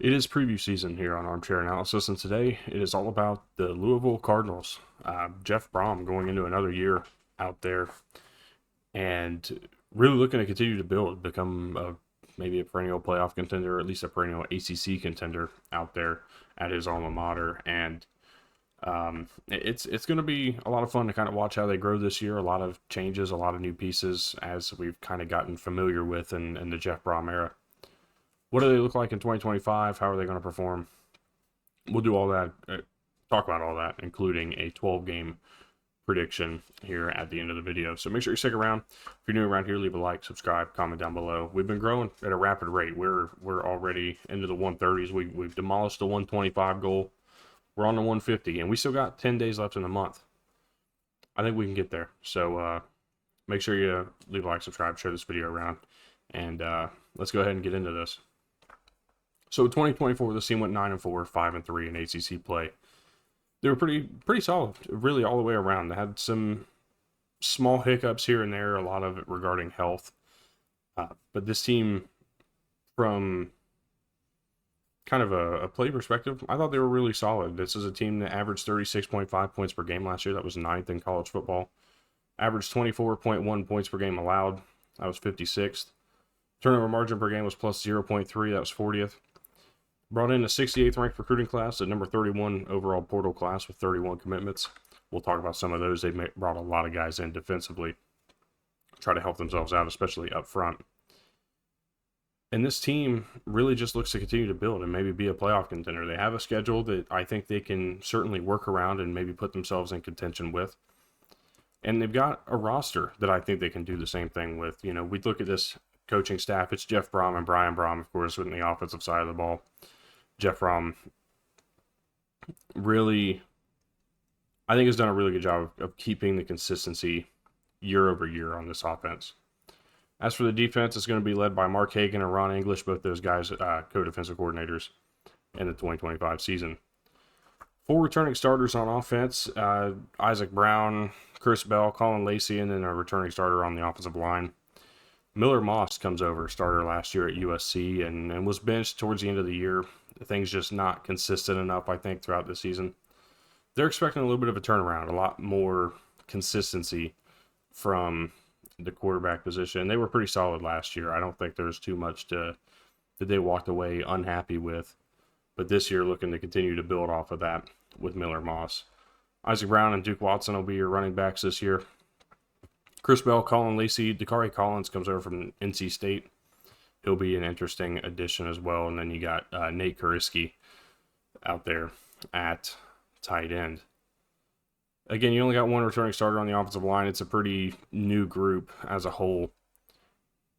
It is preview season here on Armchair Analysis, and today it is all about the Louisville Cardinals. Jeff Brom going into another year out there and really looking to continue to build, become maybe a perennial playoff contender, or at least a perennial ACC contender out there at his alma mater. And it's going to be a lot of fun to kind of watch how they grow this year. A lot of changes, a lot of new pieces as we've kind of gotten familiar with in the Jeff Brom era. What do they look like in 2025? How are they going to perform? We'll do all that, talk about all that, including a 12-game prediction here at the end of the video. So make sure you stick around. If you're new around here, leave a like, subscribe, comment down below. We've been growing at a rapid rate. We're already into the 130s. We've demolished the 125 goal. We're on the 150, and we still got 10 days left in the month. I think we can get there. So make sure you leave a like, subscribe, share this video around, and let's go ahead and get into this. So 2024, the team went 9-4, 5-3 in ACC play. They were pretty solid, really all the way around. They had some small hiccups here and there, a lot of it regarding health. But this team, from kind of a play perspective, I thought they were really solid. This is a team that averaged 36.5 points per game last year. That was 9th in college football. Averaged 24.1 points per game allowed. That was 56th. Turnover margin per game was plus 0.3. That was 40th. Brought in a 68th ranked recruiting class, at number 31 overall portal class with 31 commitments. We'll talk about some of those. They brought a lot of guys in defensively, try to help themselves out, especially up front. And this team really just looks to continue to build and maybe be a playoff contender. They have a schedule that I think they can certainly work around and maybe put themselves in contention with. And they've got a roster that I think they can do the same thing with. You know, we look at this coaching staff. It's Jeff Brom and Brian Brom, of course, with the offensive side of the ball. Jeff Brom really, I think, has done a really good job of keeping the consistency year over year on this offense. As for the defense, it's going to be led by Mark Hagan and Ron English, both those guys co-defensive coordinators in the 2025 season. 4 returning starters on offense, Isaac Brown, Chris Bell, Colin Lacey, and then a returning starter on the offensive line. Miller Moss comes over, starter last year at USC, and was benched towards the end of the year. Things just not consistent enough, I think, throughout the season. They're expecting a little bit of a turnaround, a lot more consistency from the quarterback position. They were pretty solid last year. I don't think there's too much that they walked away unhappy with. But this year, looking to continue to build off of that with Miller Moss. Isaac Brown and Duke Watson will be your running backs this year. Chris Bell, Colin Lacey, Dakari Collins comes over from NC State. He'll be an interesting addition as well. And then you got Nate Kuriski out there at tight end. Again, you only got one returning starter on the offensive line. It's a pretty new group as a whole.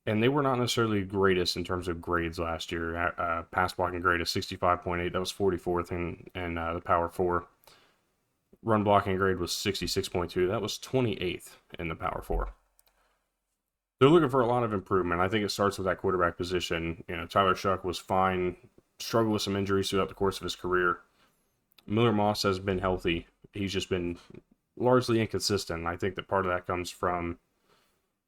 And they were not necessarily greatest in terms of grades last year. Pass blocking grade is 65.8. That was 44th in the Power 4. Run blocking grade was 66.2. That was 28th in the Power 4. They're looking for a lot of improvement. I think it starts with that quarterback position. You know, Tyler Shuck was fine, struggled with some injuries throughout the course of his career. Miller Moss has been healthy. He's just been largely inconsistent. I think that part of that comes from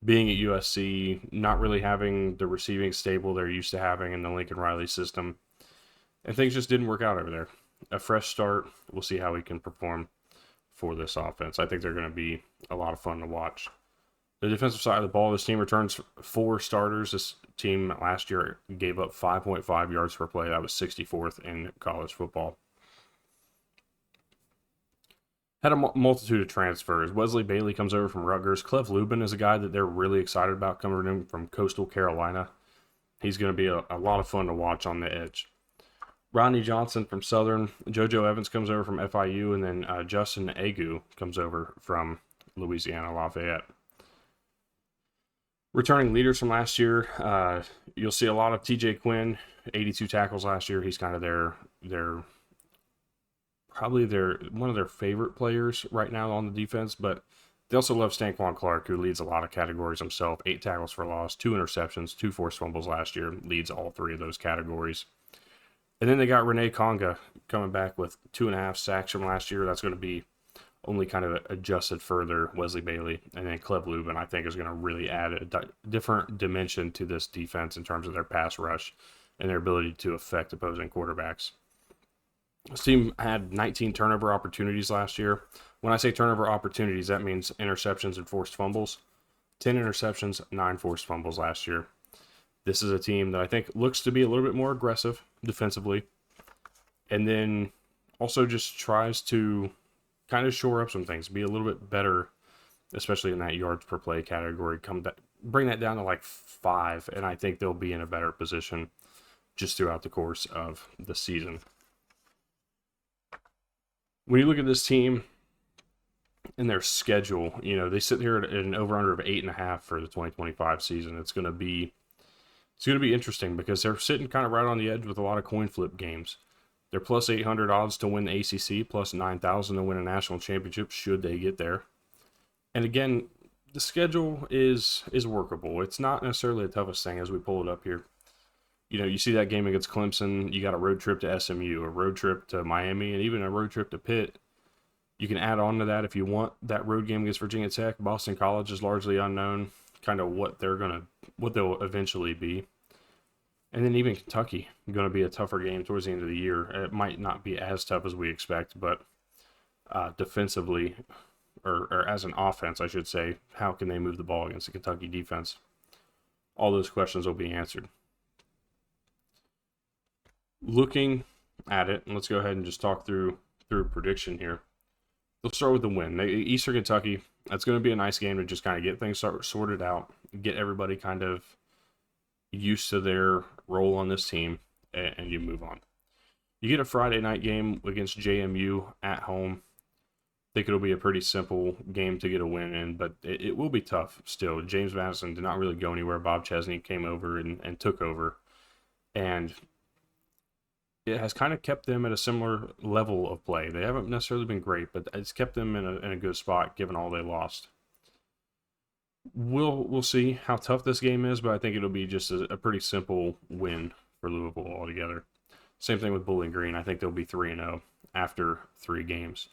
being at USC, not really having the receiving stable they're used to having in the Lincoln Riley system. And things just didn't work out over there. A fresh start. We'll see how he can perform for this offense. I think they're going to be a lot of fun to watch. The defensive side of the ball, this team returns 4 starters. This team last year gave up 5.5 yards per play. That was 64th in college football. Had a multitude of transfers. Wesley Bailey comes over from Rutgers. Cleve Lubin is a guy that they're really excited about coming in from Coastal Carolina. He's going to be a lot of fun to watch on the edge. Rodney Johnson from Southern. JoJo Evans comes over from FIU. And then Justin Agu comes over from Louisiana Lafayette. Returning leaders from last year, you'll see a lot of TJ Quinn, 82 tackles last year. He's kind of probably one of their favorite players right now on the defense, but they also love Stanquan Clark, who leads a lot of categories himself. 8 tackles for loss, 2 interceptions, 2 forced fumbles last year, leads all 3 of those categories. And then they got Renee Conga coming back with 2.5 sacks from last year. That's going to be only kind of adjusted further. Wesley Bailey and then Cleve Lubin, I think, is going to really add a different dimension to this defense in terms of their pass rush and their ability to affect opposing quarterbacks. This team had 19 turnover opportunities last year. When I say turnover opportunities, that means interceptions and forced fumbles. 10 interceptions, 9 forced fumbles last year. This is a team that I think looks to be a little bit more aggressive defensively, and then also just tries to kind of shore up some things, be a little bit better, especially in that yards per play category. Bring that down to like 5, and I think they'll be in a better position just throughout the course of the season. When you look at this team and their schedule, they sit here at an over-under of 8.5 for the 2025 season. It's going to be interesting because they're sitting kind of right on the edge with a lot of coin flip games. They're plus 800 odds to win the ACC, plus 9,000 to win a national championship should they get there. And again, the schedule is workable. It's not necessarily the toughest thing as we pull it up here. You see that game against Clemson, you got a road trip to SMU, a road trip to Miami, and even a road trip to Pitt. You can add on to that if you want. That road game against Virginia Tech, Boston College is largely unknown, kind of what they'll eventually be. And then even Kentucky, going to be a tougher game towards the end of the year. It might not be as tough as we expect, but defensively, or as an offense, I should say, how can they move the ball against the Kentucky defense? All those questions will be answered. Looking at it, and let's go ahead and just talk through a prediction here. Let's start with the win. Eastern Kentucky, that's going to be a nice game to just kind of get things sorted out, get everybody kind of used to their role on this team, and you move on. You get a Friday night game against JMU at home. I think it'll be a pretty simple game to get a win in, but it will be tough still. James Madison did not really go anywhere. Bob Chesney came over and took over, and it has kind of kept them at a similar level of play. They haven't necessarily been great, but it's kept them in a good spot given all they lost. We'll see how tough this game is, but I think it'll be just a pretty simple win for Louisville altogether. Same thing with Bowling Green. I think they'll be 3-0 after 3 games.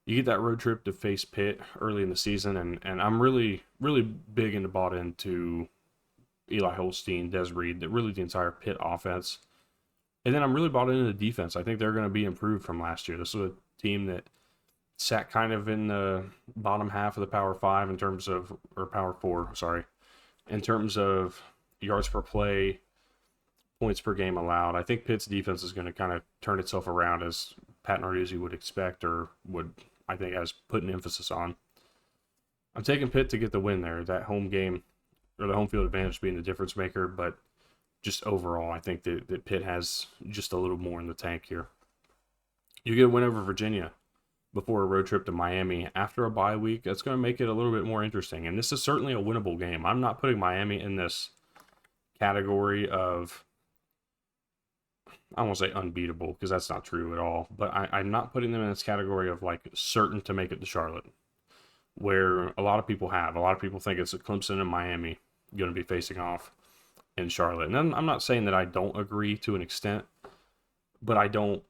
You get that road trip to face Pitt early in the season, and I'm really, really big into bought into Eli Holstein, Des Reed, really the entire Pitt offense. And then I'm really bought into the defense. I think they're going to be improved from last year. This was a team that sat kind of in the bottom half of the Power 5 in terms of, or Power 4, sorry, in terms of yards per play, points per game allowed. I think Pitt's defense is going to kind of turn itself around as Pat Narduzzi would expect, or would, I think, has put an emphasis on. I'm taking Pitt to get the win there. That home game, or the home field advantage being the difference maker, but just overall, I think that Pitt has just a little more in the tank here. You get a win over Virginia before a road trip to Miami after a bye week. That's going to make it a little bit more interesting. And this is certainly a winnable game. I'm not putting Miami in this category of, I won't say unbeatable, because that's not true at all. But I'm not putting them in this category of like certain to make it to Charlotte, where a lot of people have. A lot of people think it's Clemson and Miami going to be facing off in Charlotte. And I'm not saying that I don't agree to an extent, but I don't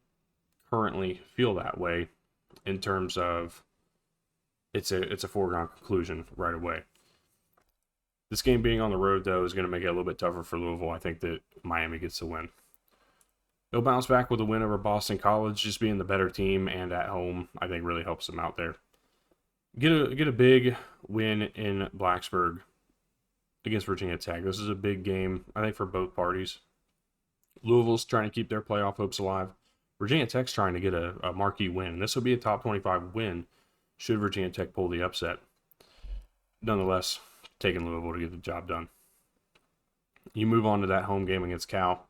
currently feel that way in terms of it's a foregone conclusion right away. This game being on the road, though, is going to make it a little bit tougher for Louisville. I think that Miami gets the win. They'll bounce back with a win over Boston College, just being the better team and at home, I think really helps them out there. Get a big win in Blacksburg against Virginia Tech. This is a big game, I think, for both parties. Louisville's trying to keep their playoff hopes alive. Virginia Tech's trying to get a marquee win. This will be a top 25 win should Virginia Tech pull the upset. Nonetheless, taking Louisville to get the job done. You move on to that home game against Cal.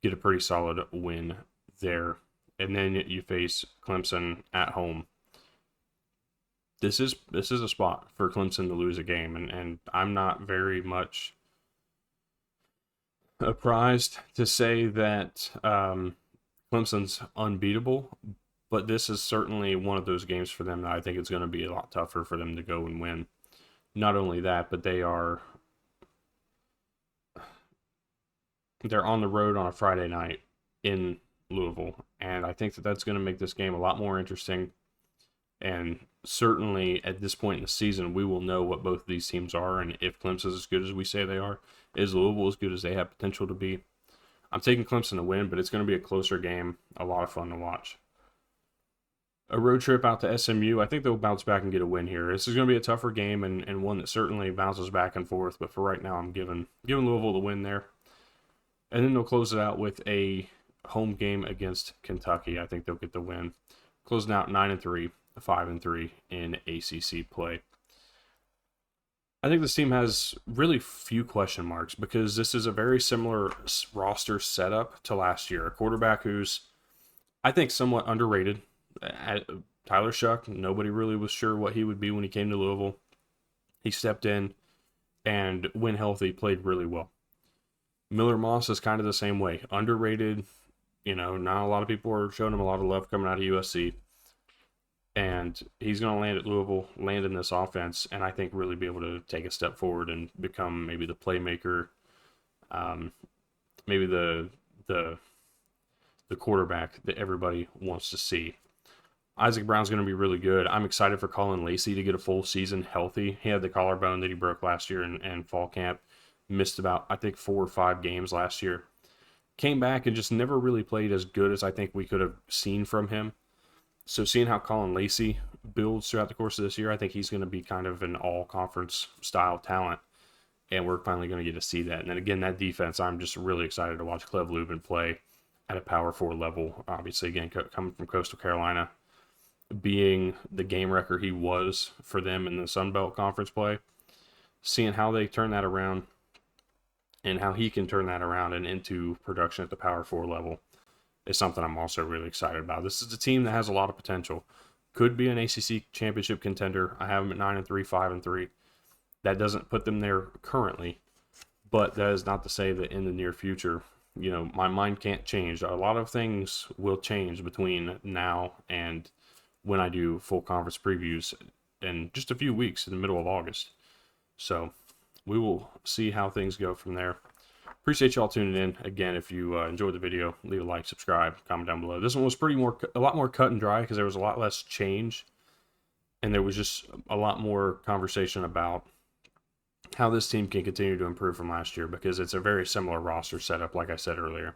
Get a pretty solid win there. And then you face Clemson at home. This is a spot for Clemson to lose a game, and I'm not very much surprised to say that Clemson's unbeatable, but this is certainly one of those games for them that I think it's going to be a lot tougher for them to go and win. Not only that, but they're on the road on a Friday night in Louisville, and I think that that's going to make this game a lot more interesting. And certainly at this point in the season, we will know what both of these teams are, and if Clemson's as good as we say they are, is Louisville as good as they have potential to be? I'm taking Clemson to win, but it's going to be a closer game. A lot of fun to watch. A road trip out to SMU. I think they'll bounce back and get a win here. This is going to be a tougher game and one that certainly bounces back and forth. But for right now, I'm giving Louisville the win there. And then they'll close it out with a home game against Kentucky. I think they'll get the win, closing out 9-3, 5-3 in ACC play. I think this team has really few question marks because this is a very similar roster setup to last year. A quarterback who's, I think, somewhat underrated. Tyler Shuck, nobody really was sure what he would be when he came to Louisville. He stepped in and, when healthy, played really well. Miller Moss is kind of the same way. Underrated. Not a lot of people are showing him a lot of love coming out of USC. And he's going to land at Louisville, land in this offense, and I think really be able to take a step forward and become maybe the playmaker, maybe the quarterback that everybody wants to see. Isaac Brown's going to be really good. I'm excited for Colin Lacey to get a full season healthy. He had the collarbone that he broke last year in fall camp. Missed about, I think, 4 or 5 games last year. Came back and just never really played as good as I think we could have seen from him. So seeing how Colin Lacey builds throughout the course of this year, I think he's going to be kind of an all-conference style talent. And we're finally going to get to see that. And then again, that defense, I'm just really excited to watch Clev Lubin play at a Power 4 level. Obviously, again, coming from Coastal Carolina, being the game wrecker he was for them in the Sun Belt Conference play, seeing how they turn that around and how he can turn that around and into production at the Power 4 level is something I'm also really excited about. This is a team that has a lot of potential. Could be an ACC championship contender. I have them at 9-3, 5-3. That doesn't put them there currently, but that is not to say that in the near future, my mind can't change. A lot of things will change between now and when I do full conference previews in just a few weeks in the middle of August. So we will see how things go from there. Appreciate y'all tuning in. Again, if you enjoyed the video, leave a like, subscribe, comment down below. This one was a lot more cut and dry because there was a lot less change. And there was just a lot more conversation about how this team can continue to improve from last year because it's a very similar roster setup, like I said earlier.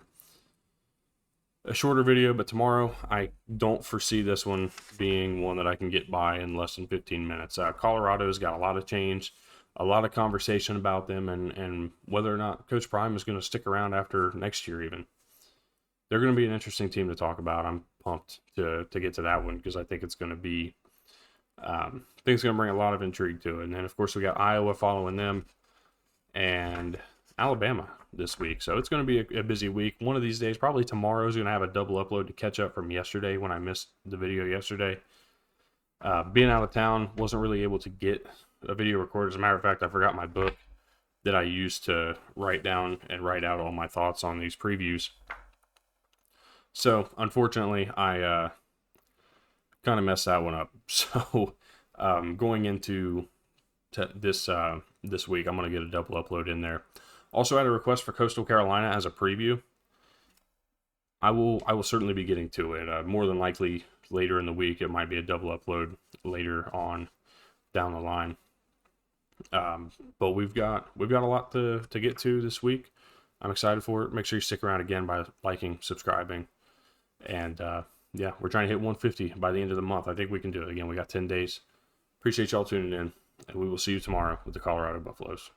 A shorter video, but tomorrow I don't foresee this one being one that I can get by in less than 15 minutes. Colorado's got a lot of change, a lot of conversation about them, and whether or not Coach Prime is going to stick around after next year even. They're going to be an interesting team to talk about. I'm pumped to get to that one because I think it's going to be going to bring a lot of intrigue to it. And then, of course, we got Iowa following them and Alabama this week. So it's going to be a busy week. One of these days, probably tomorrow, is going to have a double upload to catch up from yesterday when I missed the video yesterday. Being out of town, wasn't really able to get a video recorded. As a matter of fact, I forgot my book that I used to write down and write out all my thoughts on these previews. So, unfortunately, I kind of messed that one up. So, going into this week, I'm going to get a double upload in there. Also had a request for Coastal Carolina as a preview. I will certainly be getting to it. More than likely later in the week, it might be a double upload later on down the line. But we've got a lot to get to this week. I'm excited for it. Make sure you stick around again by liking, subscribing, and we're trying to hit 150 by the end of the month. I think we can do it. Again, we got 10 days. Appreciate y'all tuning in, and we will see you tomorrow with the Colorado Buffaloes.